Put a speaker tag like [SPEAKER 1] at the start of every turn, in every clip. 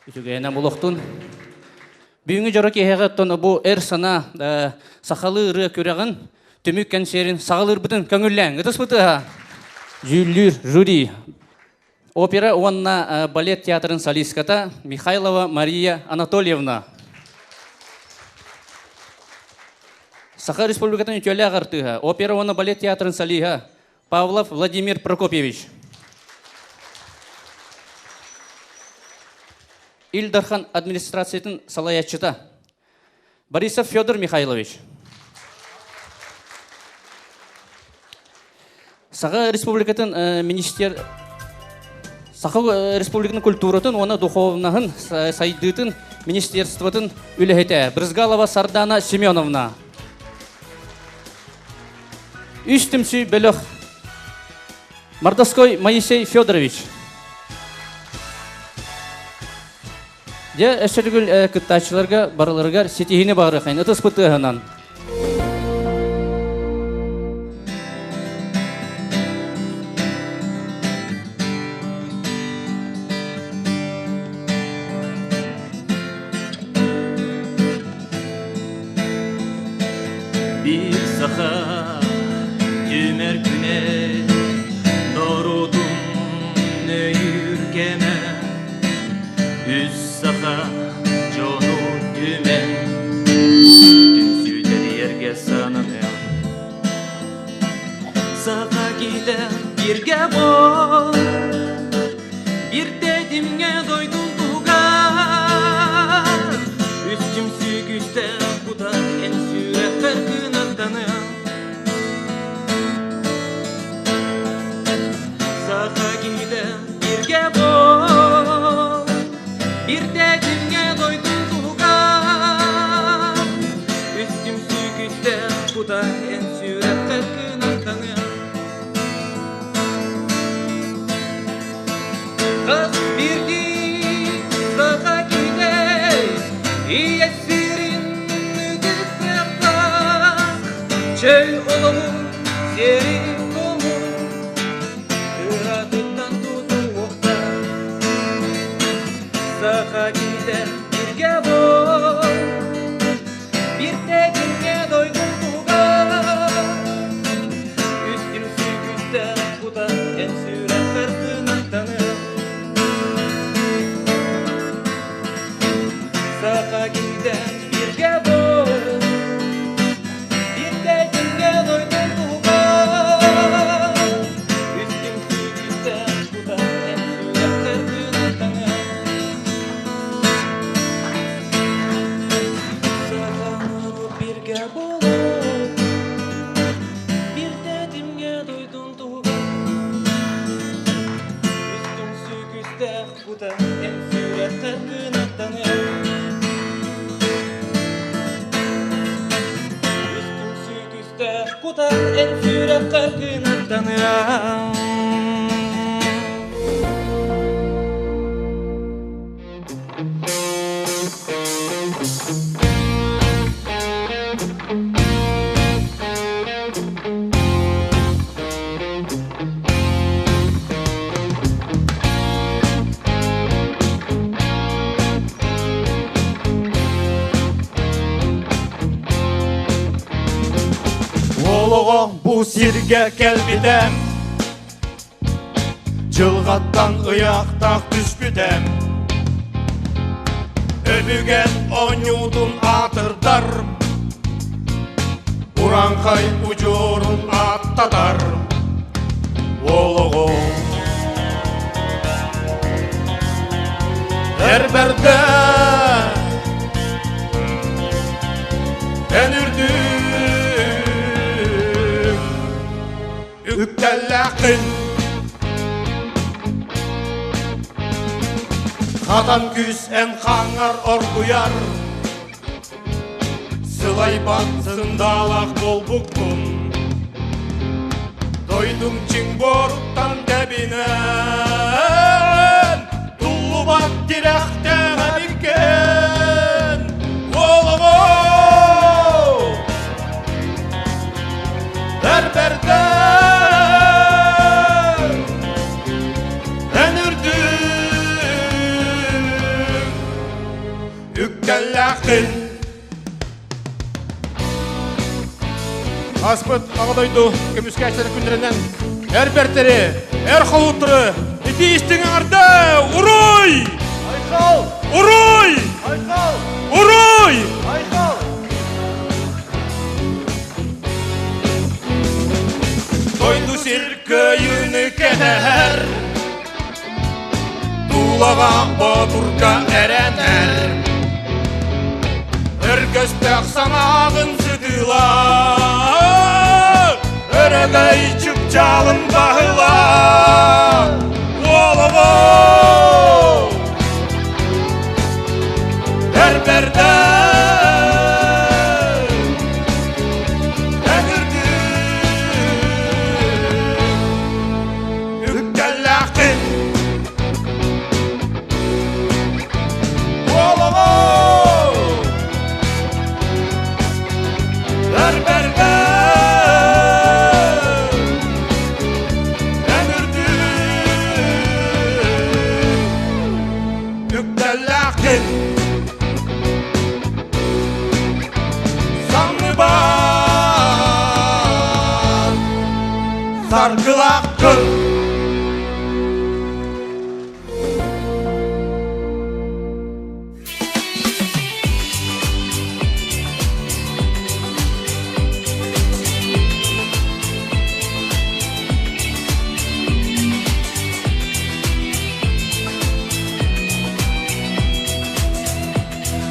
[SPEAKER 1] Ütügeyene bulуктун. Büyüngü jorok ehegattон bu санаа сахалы ыры көрөгөн төмүк концерин сагылыр бүтүн көңүлләң. Ыдыс быты. Жюльлюр жюри. Опера онна балет театрын солистката Михайлова Мария Анатольевна. Саха Республикатын үтөлі ағартыға. Опера онна балет театрын солиха Павлов Владимир Прокопьевич. Дархан администрациятын салаятчыта Борисов Федор Михайлович. Саха Республикатын министер Саха Республикатын культуратын, оны духовнахын, сайдытын, министерствотын үлехете. Брызгалова Сардана Семеновна. Үстімсүй бөлөх Мордовской Моисей Федорович. Де әшіргіл күттачыларға, барыларға сетихіне бағыры қайын. Үтіс бұттығынан.
[SPEAKER 2] Bir saha tümer güne doğrudum ne yürgeme üst saha conu dümen tümsüler yerge sanamaya saha giden birge bol bir dedimge doydum tuğar üstüm süküste kuda en süre farkına Saha giden birge bol bir dedimge doydum tuğar üstüm sükütte kuda en süre farkına tanıyan kız bir gün saha giden iyesirin müdüfrepak çöl olumun serin Saha giden birge bol bir dedimge doydum tuğar üstüm sükütte kuda en süren farkına tanır Saha giden birge bol bir dedimge doydum tuğar üstüm sükütte kuda en süren farkına tanır bir dedimge doydum tuğar üstüm sükütte kuda en süre farkına tanır üstüm sükütte kuda en süre farkına tanır
[SPEAKER 3] Bu sirge kelbidem Cılgattan ıyaqtaq düşbüdem Öbügen onyudun atırdar Urankay ucurun attatar Oloğu Berberde Enürdüm Üktellaqin Kadan küs en kangar orguyar Sılay batsın dalak dolbuktun Doydum çin boruktan debinen Tullu bak direkten abikken Oğlumu Berberde үктәләхтен Аспыт ағадойду көміскәшілер күндерінен әрбәртері, әр қалуытыры, еті естің аңырда, ұрой!
[SPEAKER 2] Айқал!
[SPEAKER 3] Ұрой!
[SPEAKER 2] Айқал!
[SPEAKER 3] Ұрой!
[SPEAKER 2] Айқал!
[SPEAKER 3] Тойду сиркөйіні кәнәр, Тулаға батурка әрәнәр, Өргөстәк санағын сүділа, Өрігай чүп жалын бағыла, Олығы! Әрбәрді әгірді үктәләқтін Олығы! Әрбәрді әгірді үктәләқтін Sargılakın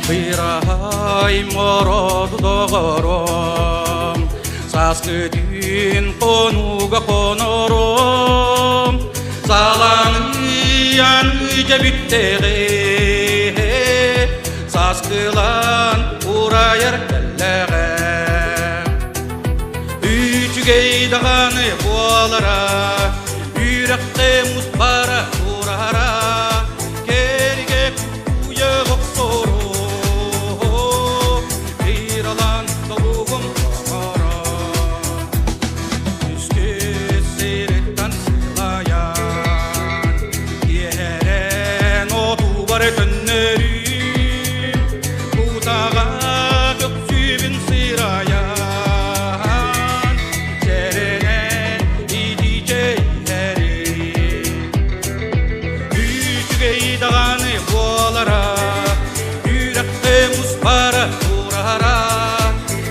[SPEAKER 4] Бирай мороду доғырым Саскыдин қонуға қонырым Саланыян үйде бүттеғе Саскылан ұрайыр кәлләғе Үйчігейдіғаны болыра Үйрәқте мұспара ұрара Керге күйе ғықсору Биралан тоғым қамара Үске сереттен сылаян Ерен оту бар күннерім Бұтаға көксүйбін сыраян Жеренен идичейлері Үйчігейдіғаны болара Үйрәқте мұспара ұрара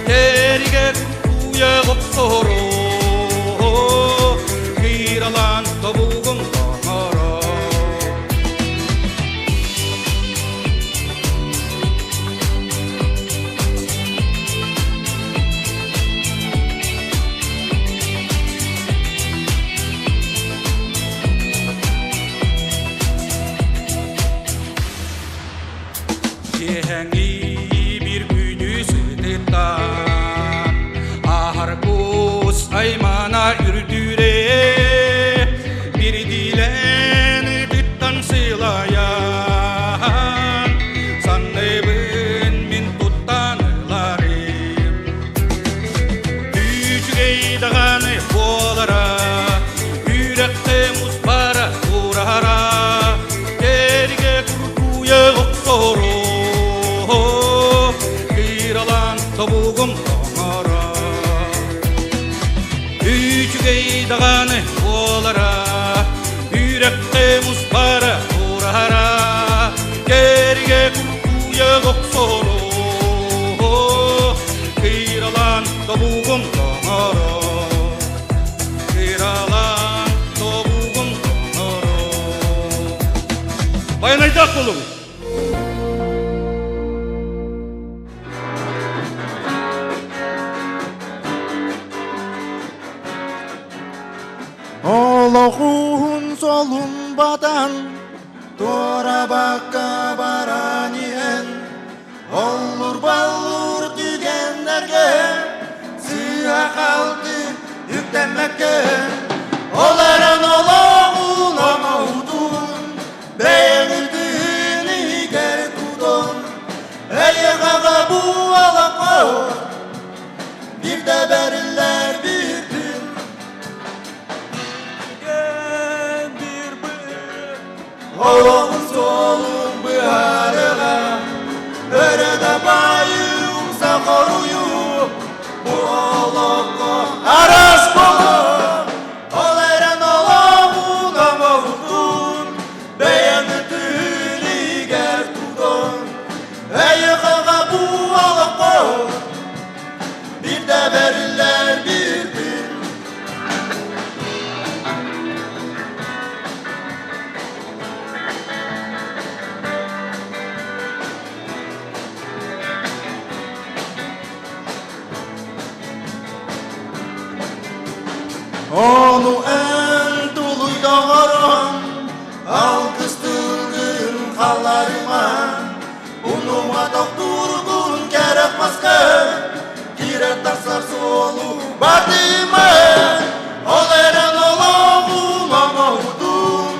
[SPEAKER 4] Керге күйе ғықсору Киралан тобуғым қамара Еңі бір күнісі тұттан Ахар көз аймана үрдіре Bir dileni тұттан сыйлаян Санныбын мен тұттаныларым Үйчігейдіғаны болара Үйрәқті мұспара ұрара Керге күркуе ғықсору Киралан тобуғым қаңара Үйчігейдіғаны болара Үйрәқті мұспара ұрара Керге күркуе ғықсору Киралан тобуғым қаңара Киралан тобуғым қаңара Баянайдақ болу
[SPEAKER 5] Олоғуын солын бадан Тора баққа баран ен Олур балур түйгендерге Сыға қалды үктәмәкке Оларын олоғуын амаудun Бәйгілдін игер тудun Әйіғаға bu алаққа Bir de beriller bir gün Олоғын солын бұғарыға өрөдө байым сакорую Олокко арас болуп Ол эрен олоғун амаутун Бейемітін игер тудон Эйіқаға бу олоққо Bir de verirler bir Onu en dolu dağarım Alkıştırgın kallarıma Unuma dokturgun gerek maske Girer tarsar solu badime Ol eren olavun ama udun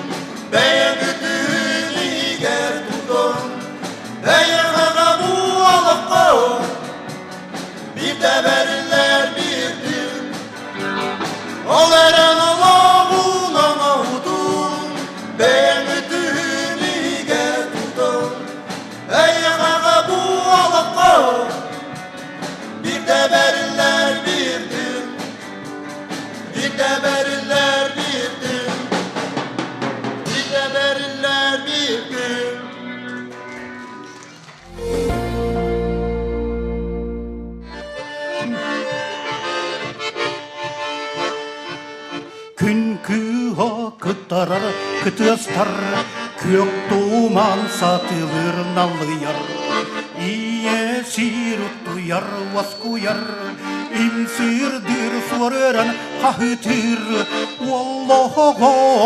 [SPEAKER 5] Beyen güdün iger tutun Beyen kaga bu alakko Bir de verirler bir gün Ol eren olavun ama udun Beyen güdün iger tutun Beyen kaga bu alakko Bir de verirler bir gün Bir de verirler bir gün Bir de verirler bir gün
[SPEAKER 6] Күнкі ақыттарар күтістар Көк туман сатылыр налыяр Ие сирут туяр васкуяр Инсирдир суарыран хахытыр Оллого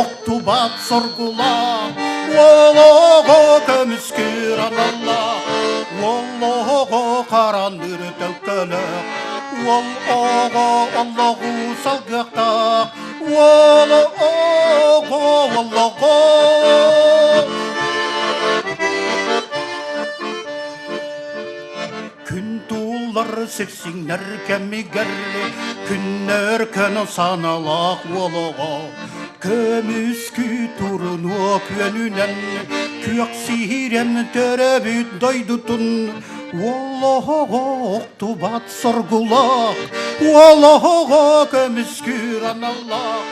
[SPEAKER 6] оқтубат соргула Оллого көміскер аналла Оллого қарандыр тәуккілік Оллого Аллаху салгақтақ Оллого Күн тулар сексіңнер кәмігер Күннер көні саналақ олығы Көміскі тұрын өкөнінен Көк сирен төрөбіт дойдутун Оллого оқтубат соргулақ Оллого көміскүр аналлақ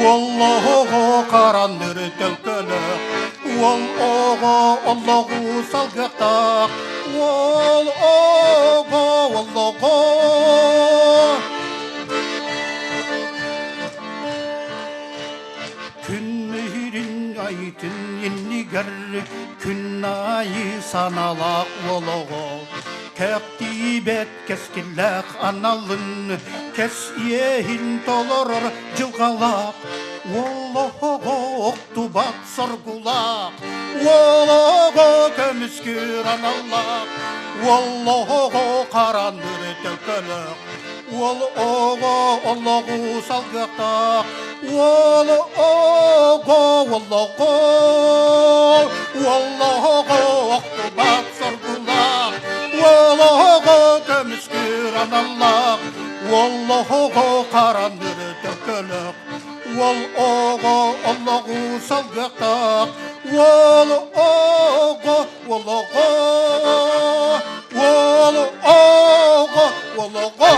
[SPEAKER 6] Оллого қарандыр тәуккілік Оллого Аллаху салгақтақ Оллого Күннерін айтын еннігер Күн айы саналақ олығы Кәқтибет кәскілләқ аналын Кәс ехін толырыр жылғалақ Олығы оқтубат соргулақ Олығы көміскер аналақ Олығы қарандыр тәуккілік Олығы Аллаху салгақтақ Олығы оқтубат соргулақ Олығы көміскер аналлақ Олығы қарандыр тәуккілік Олығы Аллаху салгақтақ Олығы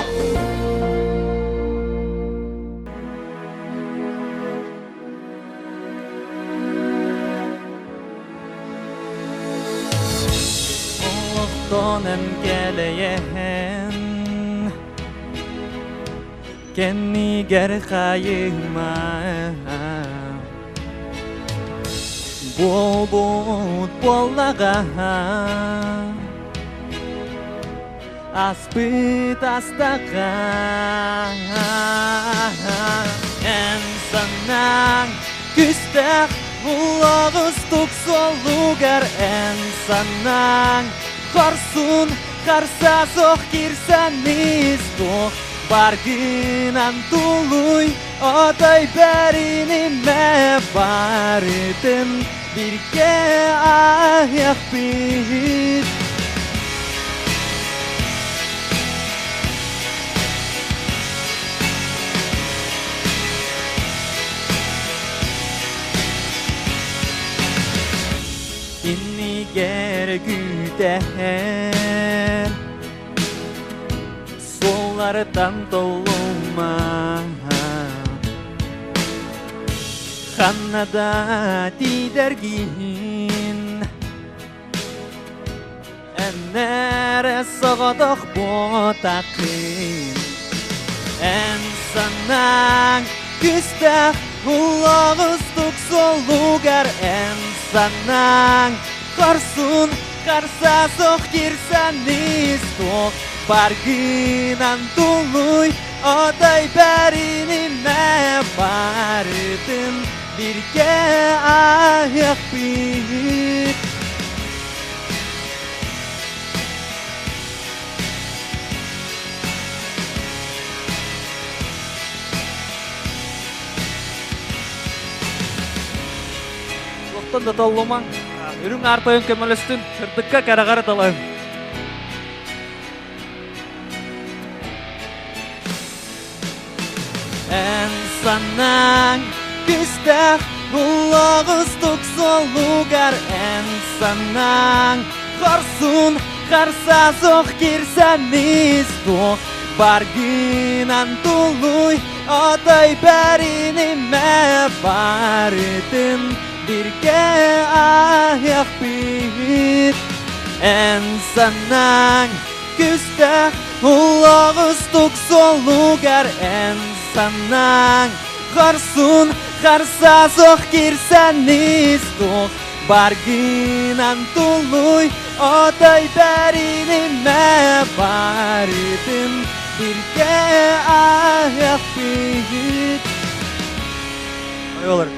[SPEAKER 2] Oğluktonem geleyen Kenni ger kayıma Bol bol bollaga Aspıt astaga En sanang küstek Bulağız tuksolugar En sanang Korsun karsa soq kirsaniz Toq bargınan tuluy Oday berini me barıdın Birge ayak biz күтәһәр солардан толума ханнада тидергин әннәре сағадық ботақин ән санаң күстәқ ұлағыз тұқсолугар ән санаң қарсын қарса соқ керсан нестоқ баргынан тұлуй одай бәріні мә барытын бірге аяқ бит Жоқтан да таллымаң, үрің артайын көмелестін, шырдыққа кәрағары талайын. Ән санаң күстәқ бұлағыз тұқсолугар ән санаң қарсын қарса соқ керсан нестоқ баргынан тұлуй одай бәріні мә барытын бірге аяқ бит ән санаң күстәқ ұлағыз тұқсолугар ән санаң қарсын қарса соқ керсан нестоқ баргынан тұлуй одай бәріні мә барытын бірге аяқ бит Олар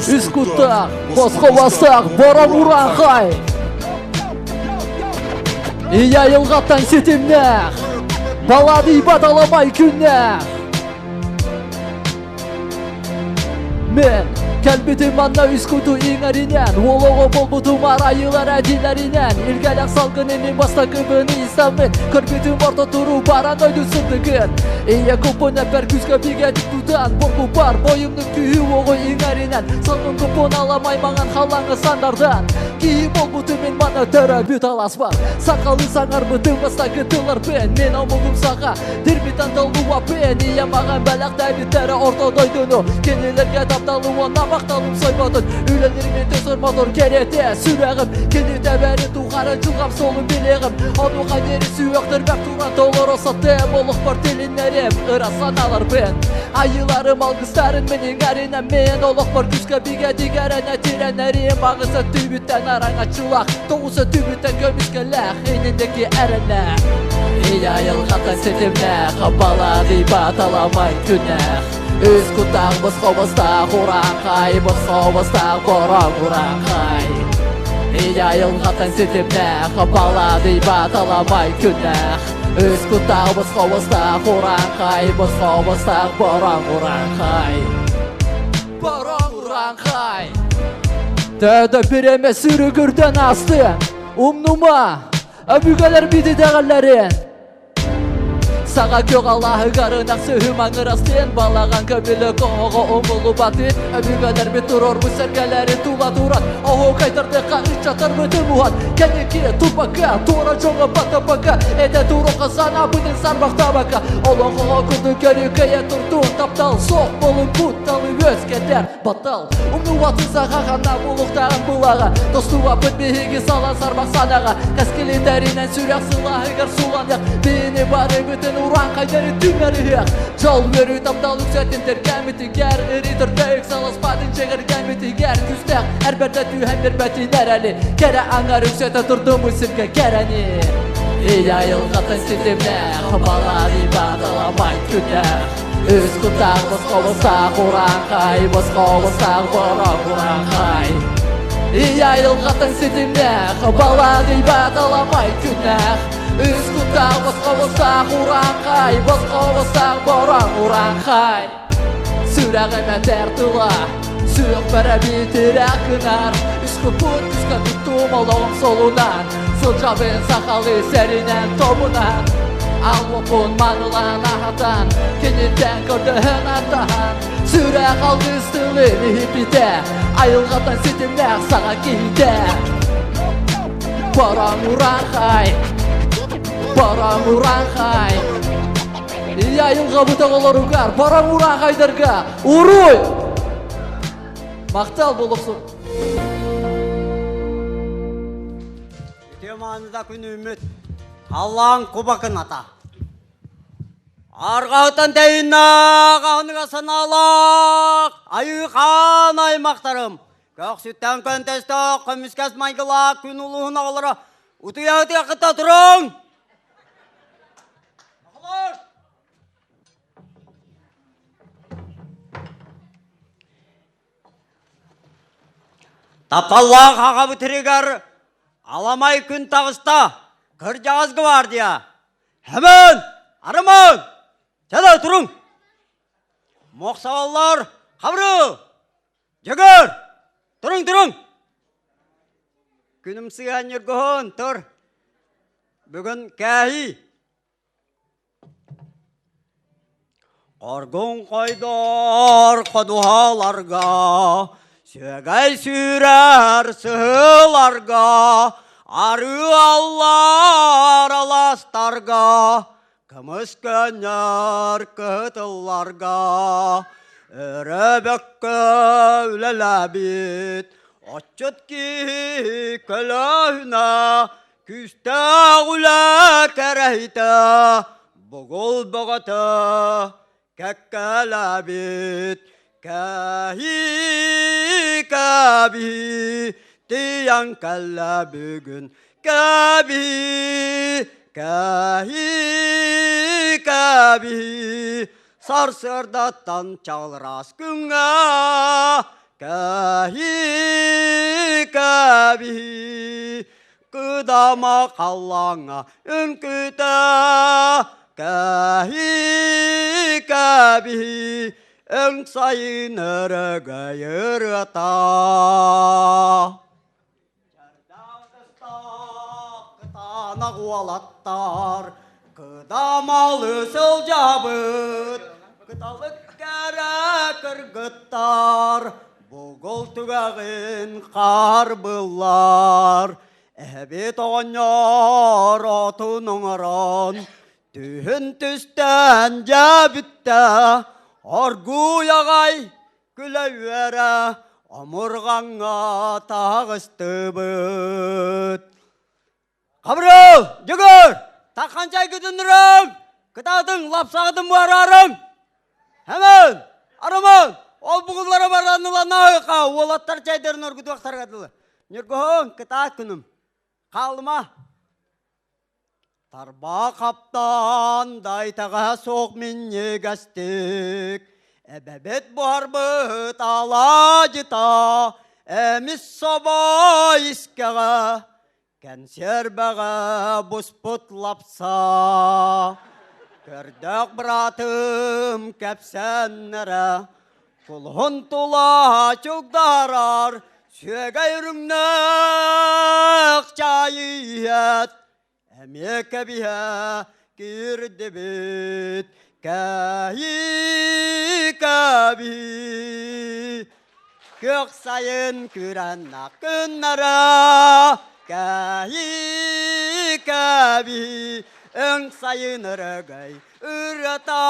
[SPEAKER 7] Үз құттақ, босқа басақ, бара ұран қай Ия елғаттан сетімнәқ Балады баталамай күннәқ Мен кәлбетім анна үз құту еңәрінен Олығы бол бұтым арайылар әділәрінен Илгәләк салғынының баста көбіні істәмен Көрбетім орта тұру баран ойды сұрдығын Ия көпін әпер күзгі бігәдік тұтан Борғы бар бойымның күйі оғы еңәрінен Салғын көпін аламай маған қалаңы сандардан Кейі бол бұтымен мана тәрі бүт алас бар Сақалы саңар бұтым баста күтілер бен Мен аумығым саға дербетан талуа бен Ия маған бәләқ дәбеттері орта дойдыны Кенелерге тапталуы намақталым сойбадын Үленермен төсір мотор керете сүрәғім Кені тәбәрі туғары жылғам солым білеғім Ануға нері сүйектір бәк тұран толыр осатым Олық бар телінерім ұрасаналар бен Айыларым алғыстарын менің әрінен мен Олық бар күзгі біге дегәрәне тирәнәрім Ағысы түйбіттен араңа чулақ Тоғысы түйбіттен көміскеләқ Еніндегі әрінәқ Ия елғаттан сетімнәқ Балады баталамай күнәқ Үз құттақ бұз қобыстақ ұран қай Бұз қобыстақ боран ұран қай Ия елғаттан сетімнәқ Балады баталамай күнәқ Үз құттақ бұз қобыстақ ұран қай Бұз қобыстақ боран ұран қай Боран ұран қай Тәді біреме сүрі күрден асты Умнума Әбүгәлер биді дәғәләрін Саға көк Аллахы қарынақ сөйім аңырастен Балаған көбілі қоғы ұмылы батын Әбүгәлер бі тұрор бүсәргәләрі тула тұрат Оғы қайтарды қағыш жатыр бүті мұхат Кәнеке тұрбақа, тұра жоғы бата-бақа Әді тұру қазана бұдың сарбақта бақа Олың қоғы күрді көрі көйе тұртуын таптал Соқ болын бұтталы өз кәтер батал Умны уатын саға ғана бұлықтағын бұлаға Достуға бүтмеге салан сарбақ санаға Қәскелендерінен сүрек сылағы ғыр сулан Бейіне бары бүтін Уран қайдары түмәрі еқ Жол өрі таптал үксәттендер кәмітігер Үрі тұрды үксалас бадын жегір кәмітігер Күстәқ әрбәрді түйән бір бәтінер әлі Кәрі аңар үксәті тұрды мүсірге кәрәні Ия елғатын сетімнәқ Балады баталамай күнәқ Үз құттақ бұз қобыстақ ұран қай Бұз қобыстақ боран ұран қай Ия елғатын сетімнәқ Балады баталамай күнәқ Үз құттақ бұз қобыстақ ұран қай Бұз қобыстақ боран ұран қай Сүрәғіме тәртіла Сүйек бәрі бітір әкінар Үскі бұт күзгі тұттым олығым солынан Сыл жабын сақалы сәрінен тобынан Alvapun manılan ahatan Kenirken kördüğün atahan Süre kaldı üstülüğünü hipite Ayılgatan sitimler sağa giyde Barang uranghay Barang uranghay Ayılga buta kolor ugar Barang uranghaydarga Uruy Maqtal bolupsun
[SPEAKER 8] Теманында күн үміт Аллаң құбақын ата Арғауттан дәйінна Қағыныға саналақ Айықан аймақтарым Көк сүттен көнтесті Көміскәс майгыла күн ұлығын ағылыра Ұтыя қыта тұрың Тапталлақ ағабы тірегер Аламай күн тағыста Кір жағызғы бар дия Хәмін, арымын Сәді тұрың Моқсаваллар қабыры Жігір Тұрың Күнім сыған ергіғын тұр Бүгін кәхи Қорғын қойдар қодуғаларға Сөгай сүрер сығыларға Ары аллар аластарға Кымыс көнер күтілларға Үрібіккі үләләбет Отчыт ки көліна Күсті ұлы кәрәйті Бұғыл бұғыты кәккәләбет Кәхи кәби Тиян кәлі бүгін Кәби Кәхи кәби Сарсырдаттан чалырас күңа Кәхи кәби Қыдама қалаңа үнкіті Кәхи кәби Өң сайын үрігі үріта Қытана қуалаттар Қыдамал өсіл жабыт Қыталық кәрі кіргіттар Бұғыл түгәғін қар бұллар Әбет оңыр отының ұрын Түйін түстен жәбітті Аргу яғай күләуәрі Амырғанға тағысты бұд Қабырыл, жүгір, таққанчай күтіндірің Күтадың, лапсағыдың барарың Әмін, арымын, ол бұғылары баранылан нағықа Олаттар чайдарын өргіді вақтар қадылы Нүргіғын, күтад күнім Қалыма Тарба қаптан дайтаға соқ мен негастік Әбәбет бар бұт ала жыта Әміс соба искаға Кәнсер бәға бұспұт лапса Көрдік бұратым кәпсәннәрі Құлғын тұла чүгдарар Сөгәй үріңнәқ чайыет Әмекі біға кірді бет Кәхи кәби Көк сайын күрән ақыннара Кәхи кәби Өң сайын үрігай үріта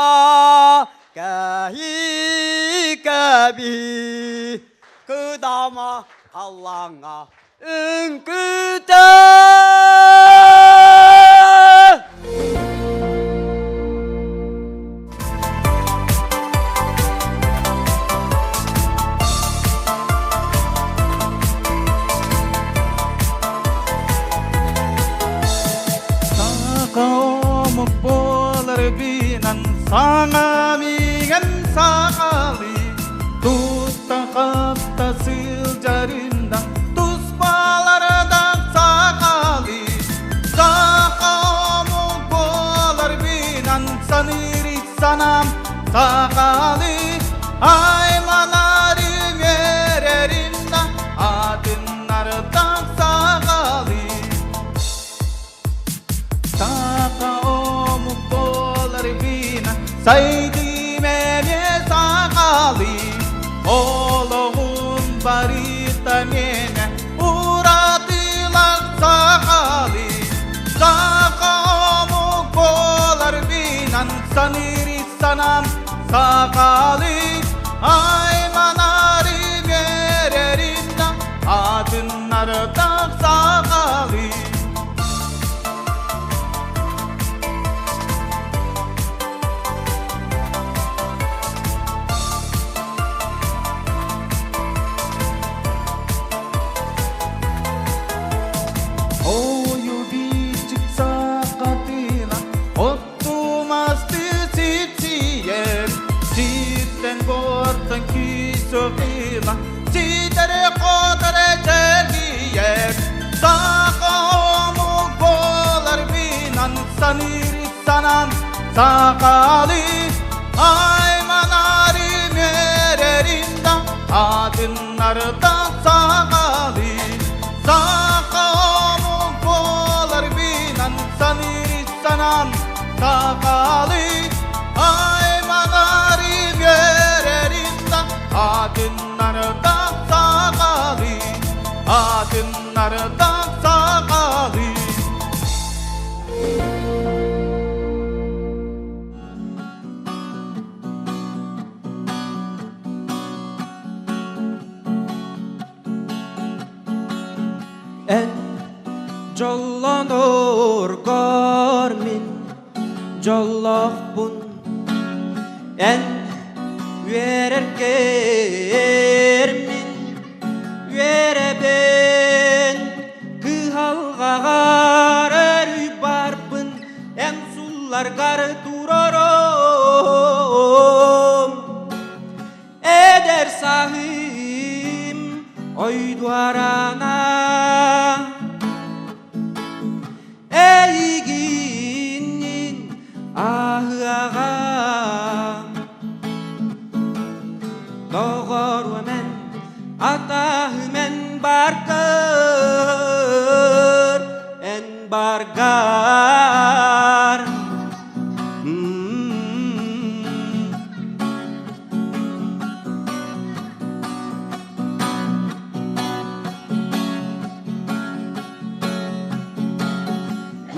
[SPEAKER 8] Кәхи кәби Күдама қалаңа үңкіті
[SPEAKER 4] Saqaomuk bolar binan Sağa migen saqali Tutta qapta siljarindan Tuspalardan saqali Saqaomuk bolar binan Saniri sanam saqali Aylanarın ererinda Adınlardan saqali Saqaomuk Saydi mene sakali Oloğun barita mene Uratilak sakali Sakamu kolar binan Saniri sanam sakali Ay manari vererimda Adınları da sakali Oyu biçik sakatına Ottumastı sitiyer Sitten bortan kisokila Sitere kotere çelgiyer Sakamu kolar binan Saniri sanam sakali Ay manari mererinda Adınları da sakali Sakamu kolar binan Saniri sanam sakali Ay manari mererinda Adınları da sakali Adınları da sakali
[SPEAKER 9] En jollanor gormin jollahbun En vererkermin vereben Kıhalgar barbın En sullar gar durorom Eder sahim oy duarana Eyginin ahıağam Doğru men atahım en barkar En bargar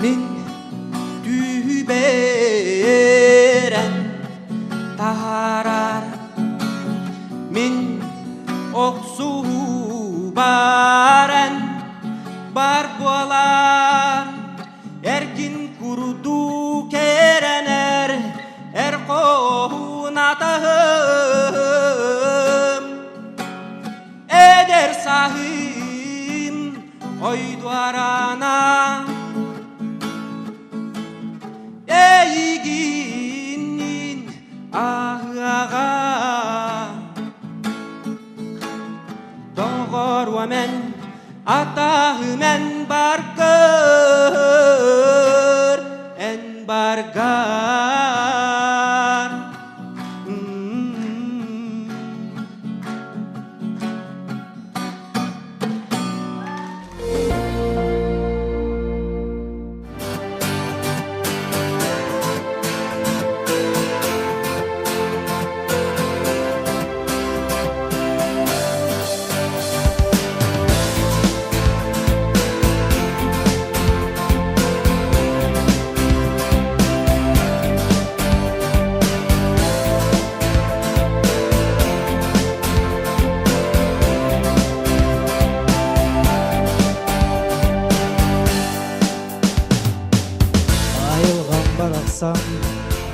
[SPEAKER 9] Min düberen taharar Min oksuhu baren barbolar Erkin kurudu kerener kohunatahım Eder sahim oy duarana Eyginin ahıağa Doğru men atahım en barkar En bargar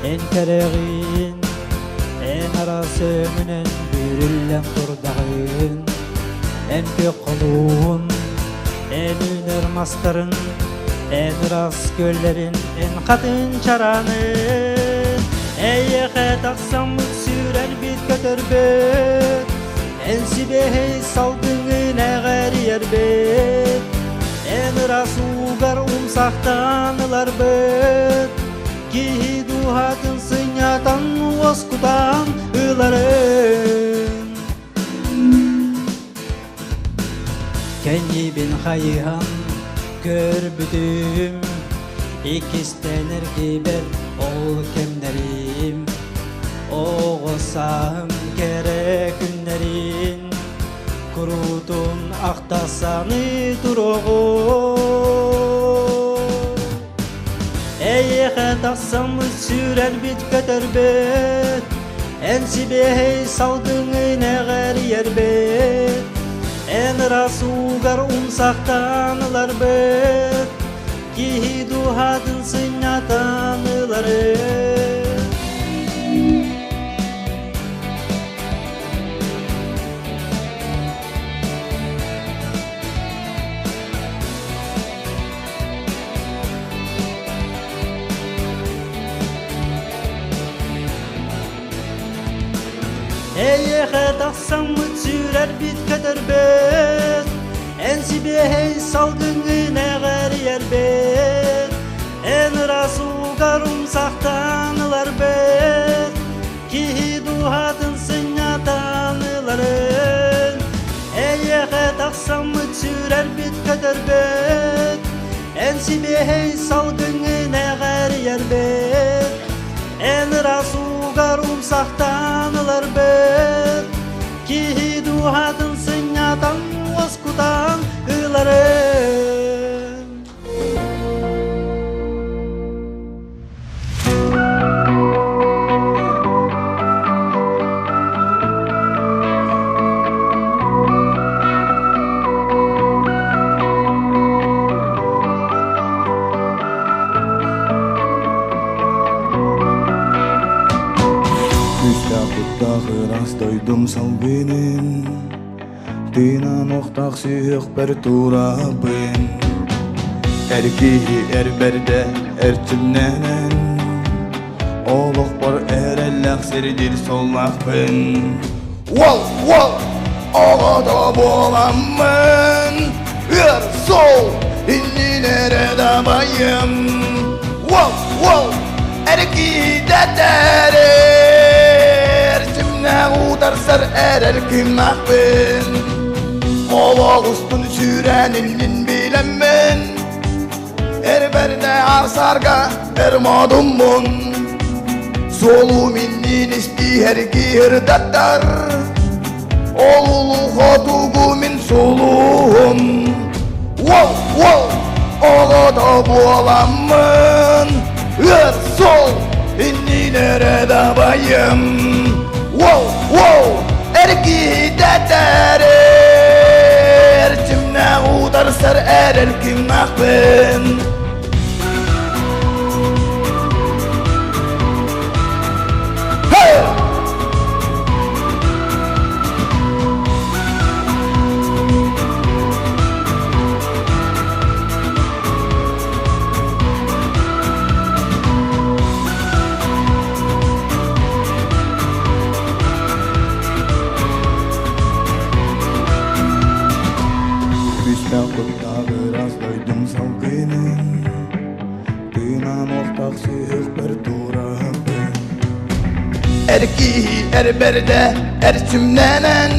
[SPEAKER 10] En kereğin En arası minen Bürüllem turdağın En kökuluğun En üner mastarın En ras göllerin En kadın çaranın Eyyeğe taksam sürer bit kötürbet En sibehey saldığın eğer yerbet En ras ugar umsaktanılar bet Ki duhatın sınyatan oskudan ıların Kenni bin hayhan körbüdüm İkistenir giber ol kemlerim Oğusam gerek günlerin Kurutun aktasanı duruğu Eyhe taksam sürer bit köterbet Ensi behey saldığını neğer yerbet En rasugar umsaktanılar bet Kihi duhadın sınyatanılar Eyhe taksam sürer bit köterbet Ensi behey saldığını neğer yerbet En rasugar umsaktanılar bet Kihi duhadın sınyatanıların Eyhe taksam sürer bit köterbet Ensi behey saldığını neğer yerbet En rasugar umsaktanılar bet Kihi duhadın sınyatanıların waskutan ıların
[SPEAKER 5] Küstä kuttağı rastoidum salvinin Tina nohtaq suyuq bir turabın Erkihi erberde erçimnenen Oluq bar erellaq serdir sollaqbın Wal wal Ağada bolamın Er sol inni nerede bayım Wal wal Erkihi deter Erçimne udarsar ererkim akbın Oğustun süreninin bilemmen Erberde arsarga ermadummun Solu minnin isti hergir datar Oğulu hotugu min soluhum Wow wow Oğada bualamın Er sol inni nerede bayım Wow wow Ergi detere Erçimne udarsar ererkim akbın Hey! Erki erberde erçimlenen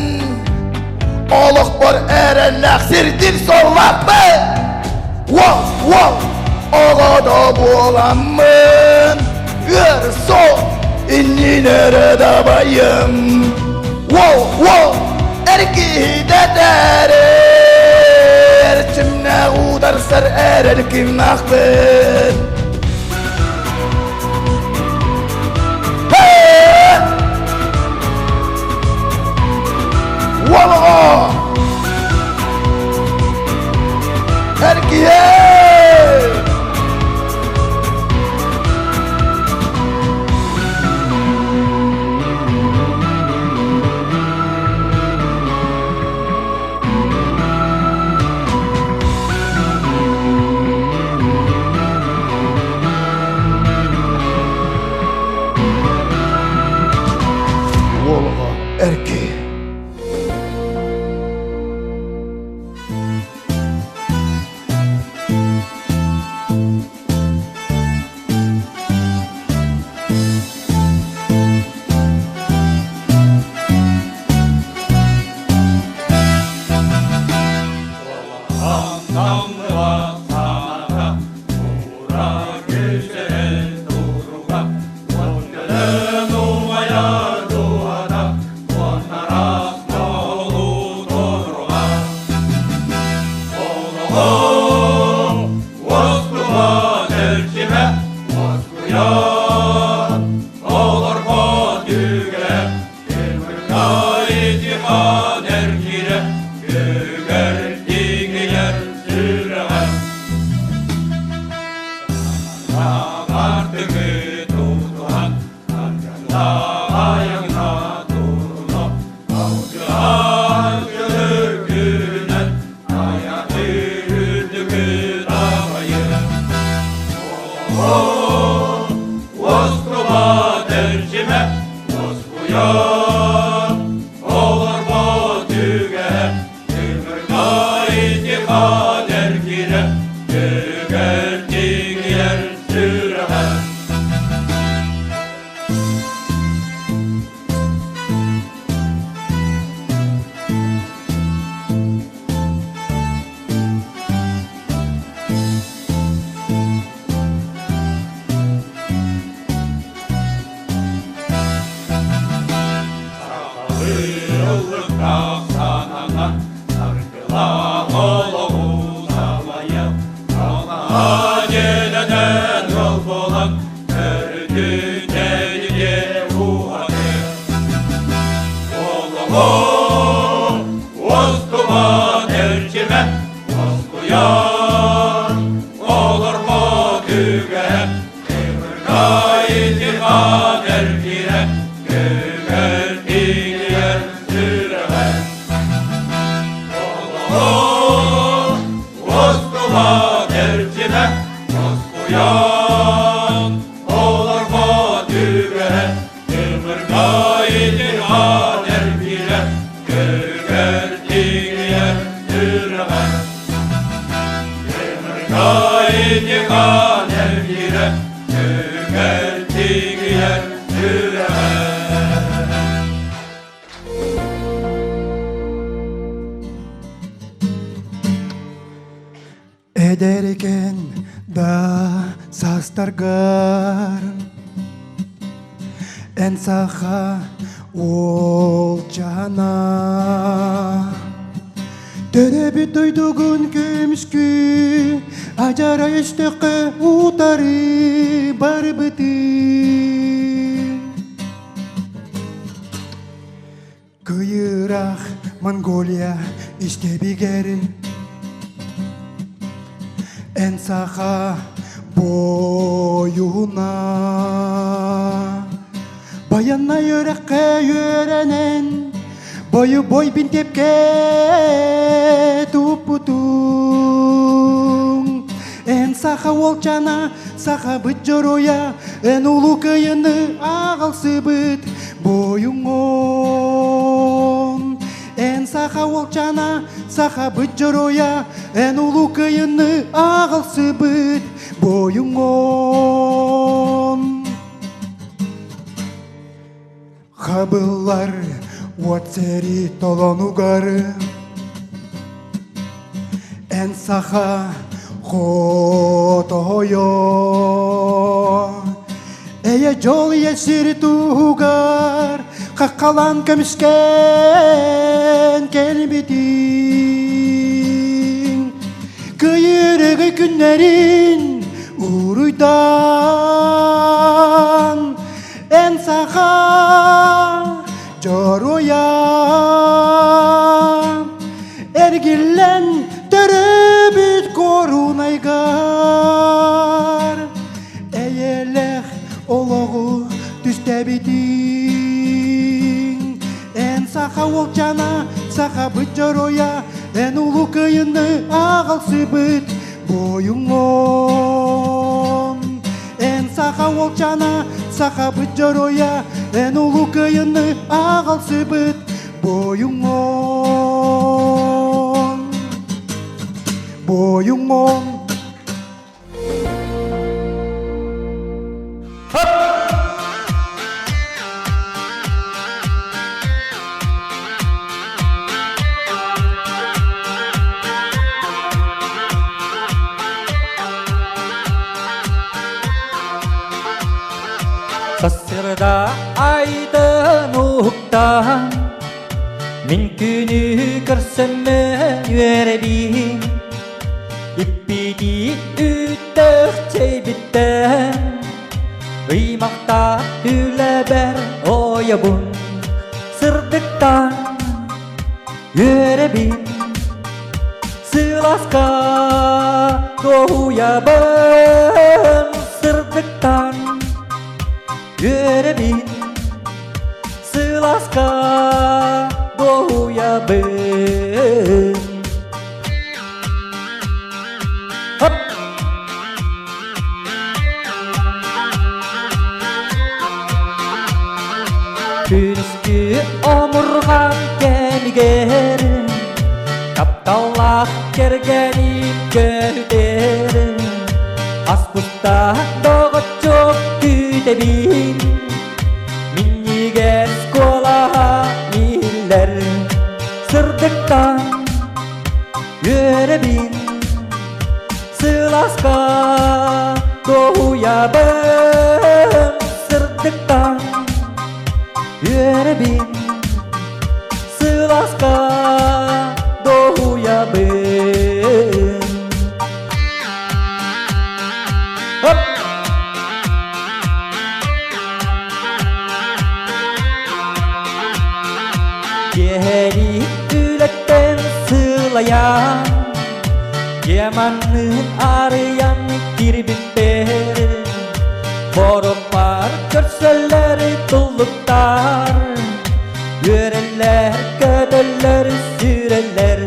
[SPEAKER 5] Oluq bar erellaq sirdir sollaq be Wow wow Ağada bolamın Er sol inni nerede bayım Wow wow Erki deter Erçimne udarsar ererkim akbın Walla Erkiye Oskuyan olur bodüge Kırmırkaydı kader kire Gögerdiği yer sürüğe Artığı tutuhan Arkanda ayağına durma Avcıhan yürgünen Hayatı ürdükü davayı Oskuba dercime Oskuyan olur bodüge Kırmırkaydı kader kire Gögerdiği yer sürüğe Yıllık sanana Sarkıla olu uzamaya Ona gelenen yol bulan Gördü deliye uhanı Olumu Oskuma dercime Oskuyan olur mu düge Kıvırkaydı kader kire Gögerdiği yer sürüğe Oskuma dercime Oskuyan olur mu düge Kıvırkaydı kader kire Gögerdiği yer sürüğe Kıvırkaydı kader kire Gögerdiği yer sürüğe
[SPEAKER 6] Ederken da sastargar En saha ol cana Törebi duyduğun kömüşkü Acara işteki utarı barbıdı Kıyırak Mongolia işte bir geri En saha boyuna Bayanla yürekke yörenen Boyu boy bin tepke tuputun En saha olcana saha bıcoroya En ulu kıyını ağalsı bıt boyungon En saha olcana saha bıcoroya En ulu kıyını ağalsı bıt boyungon Kabıllar Watseri tolonugar En saha khotoyo Eye jol yesir tugar Kakalan kömüşken kelbitin Kıyırığı günlerin uruydan En saha Joroya Ergillen Terebit korunaygar Eyeleh oloğu düştebitin En saha olcana saha bıcoroya En ulu kıyını ağalsı bıt boyungon En saha olcana saha bıcoroya En ulu kıyını ağalsı bıt boyungon Boyungon
[SPEAKER 7] Sasırda aydın uğuktan Min günü görsemme yüreğim İppidi üttük çeybitten Ыймақта үләбәр ойыбын сырдықтан Өребін сыласқа доуябын сырдықтан Өребін сыласқа доуябын Күніскі омырған кәмігері Капталақ кергеніп көдері Аспұста доғыт жоқ күдебін Миннеге сколаға миллер Сырдықтан өребін Сыласқа доуябын Сырдықтан Өребін сыласқа доуябын Кері үлеттен сылаян Еманның арыян кирбітпері Борықпар көрсөлері тұллықтар Өрелер, көділер, сүрелер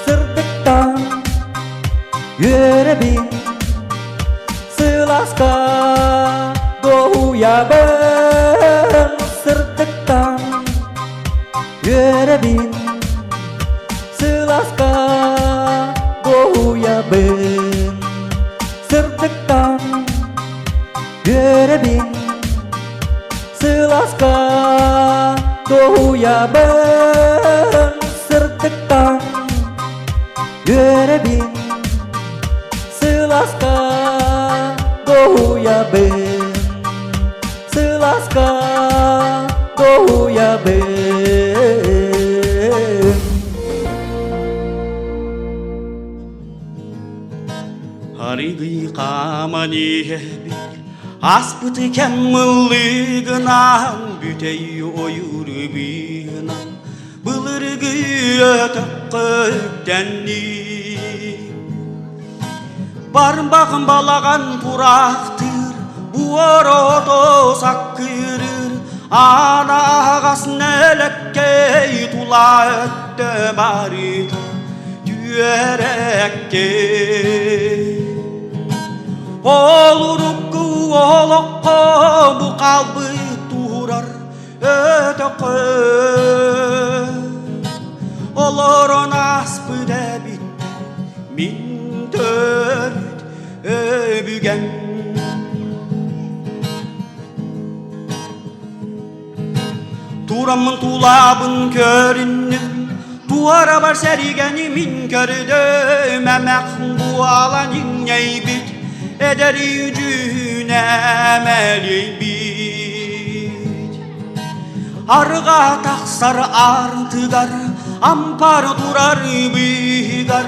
[SPEAKER 7] Сырдықтан өребін Сыласқа доуябын Сырдықтан өребін Сыласқа доуябын Сырдықтан Өребін сыласқа доуябын Сырдықтан Өребін сыласқа доуябын Сыласқа доуябын
[SPEAKER 11] Арыгы қамани Аспыты кәммілігінан бүтей ойырыбынан Бұлырғы өтіққіттәнні Барын бағын балаған пұрақтыр Буорото саққырыр Ана ағасын әліккей тула өтті барыта Түйереккей Олурукку олоққа бұ қалбы тұрар өтіқі Олорон аспы дәбіт Мен төрт өбіген Турамын тулабын көріннің Туара бар сәрігені мен көрді Мәмәқін буаланын ейбіт Ederi yücüne melek bit Arga taksar artıgar Ampar durar bigar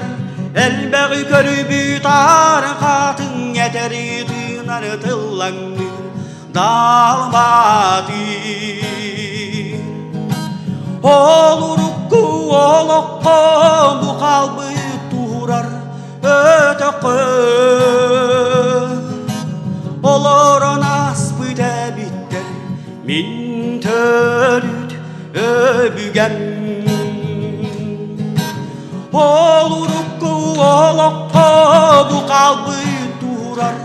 [SPEAKER 11] Elbeği körübü tarkatın Yeteri tınar tıllanır Dalbatı Olurukku olokko Bu kalbı turar Öteqı Oloron aspı debitler Min törüt öbügen Olurukku olokko Bu kalbı turar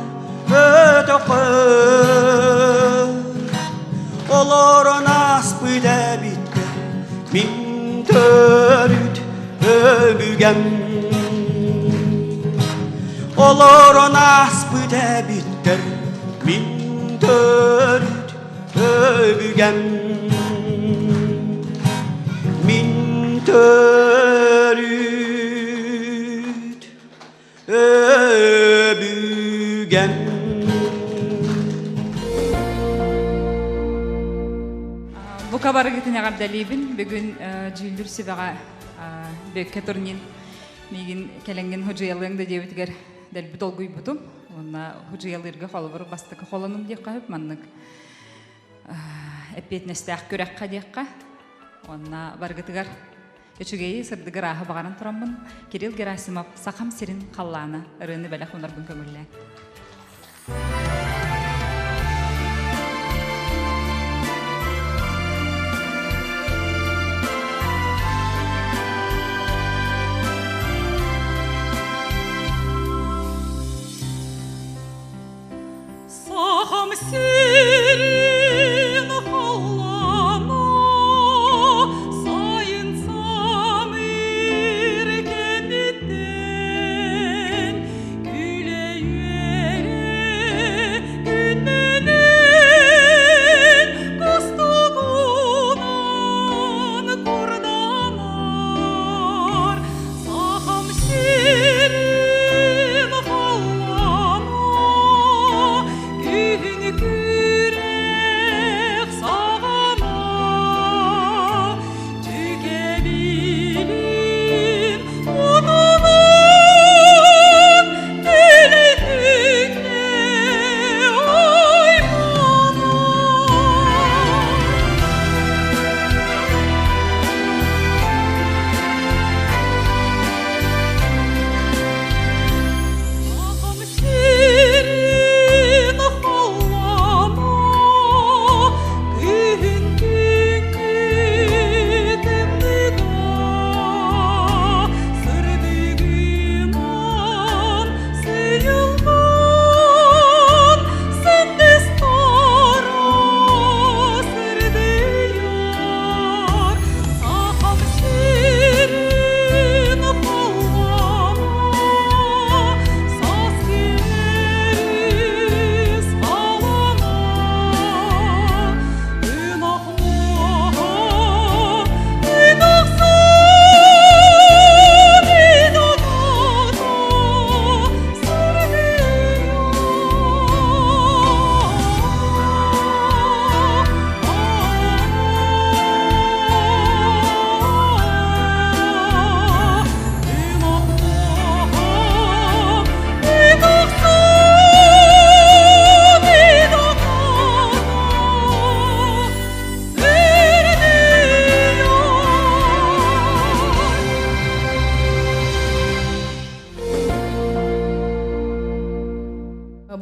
[SPEAKER 11] Öteqı Oloron aspı debitler Min törüt öbügen Oloron aspı debitler Min törüt öbügen Min törüt öbügen
[SPEAKER 12] Bu kabarı gitine gardalibin bugün jüldür sibaga bek katornin migin kelengen hoca yalganda debitger del bitol guy butum Онна хужиялырга холбор бастыкы холоным дек кайып маннык. Эпетнестәк көрәккә деккә. Онна баргытыгар Эчүгей сырдыгыр аһы багаран тураммын. Кирилл Герасимов сакам сирин қалланы ырыны бәләк унарбын көңүлләр.
[SPEAKER 13] Сакам сирин қалланы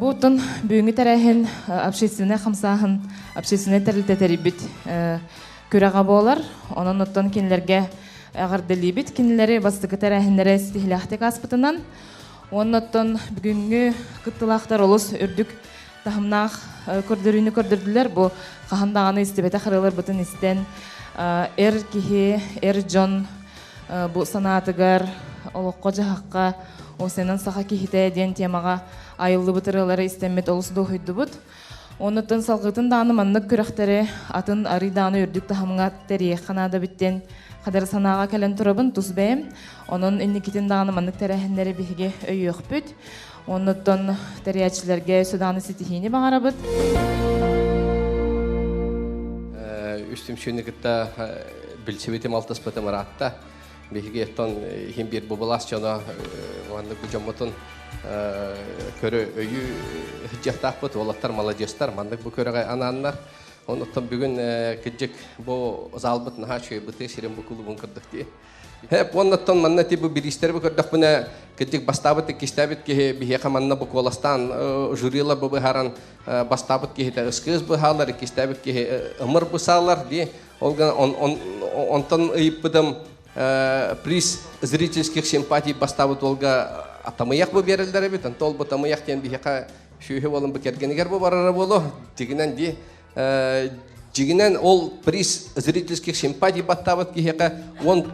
[SPEAKER 14] Бұтын бүгінгі тәрәхін общественный қамсағын, общественный тәрілтетері біт көреға болар. Оның ұттан кенілерге ағардылы біт, кенілері бастықы тәрәхінлері стихилақтық аспытынан. Оның ұттан бүгінгі қыттылақтар олыс үрдік тахымнақ көрдіріні көрдірділер. Бұл қағандағаны істебеті қырылыр бұтын істен әр кихе, әр жон бұл санаатығар, олыққа жағаққа, осынан саха кихите ден темаға айылды бұтырылары істемет олысы доғыйды бұд. Оныттың салғытын даны маннық күріқтері атын ариданы үрдік тахымға тәрек қанада біттен қадар санаға кәлін тұрабын тұз бәйім. Оның инникетін даны маннық тәрәхіндері бігі өй өқ бүд. Оныттың тәрәчілерге сөданы сетихini бағара бұд.
[SPEAKER 15] Үстім шөнігітті білсебетім алтыс бұтым ұратта. Беге еттон хим бир бубалас жана ванды бужамытын көрө өйү хыжактак бут олаттар молодежьтар мандык бу көрөгө ананнар онуттан бүгүн кыжык бу залбыт наха чөй быты сирен бу клубун кырдык ди хеп онуттан манна тибу биристер бу кырдык буна кыжык бастабыт кистабыт ке бихе каманна бу коластан журила бу харан бастабыт ке та скыз бу халар кистабыт ке ымыр бу салар ди олга онтан ыйыппыдым приз зрительских симпатий поставут Олга атамаяк бу берилдер бит. Антол бу тамаяк тен бихека шүйе болын бекергенигер бу барара болу. Дигинен ди дигинен ол приз зрительских симпатий баттабыт кихека он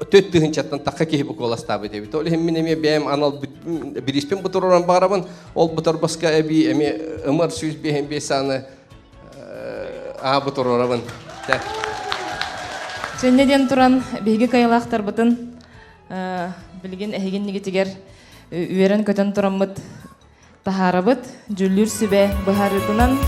[SPEAKER 15] төттүгүн чаттан такка кихи бу коластабы дебит. Ол хемминеме бем анал бириспен бутуруран барабын. Ол буторбаска эби эми ымыр сүз бехем бесаны бутурурабын.
[SPEAKER 14] Сенеден туран бейгі кайылақтар бұтын білген әйген негетігер үйерін көтен тұрамыд тахарабыд жүллүр сүбе бұхарытынан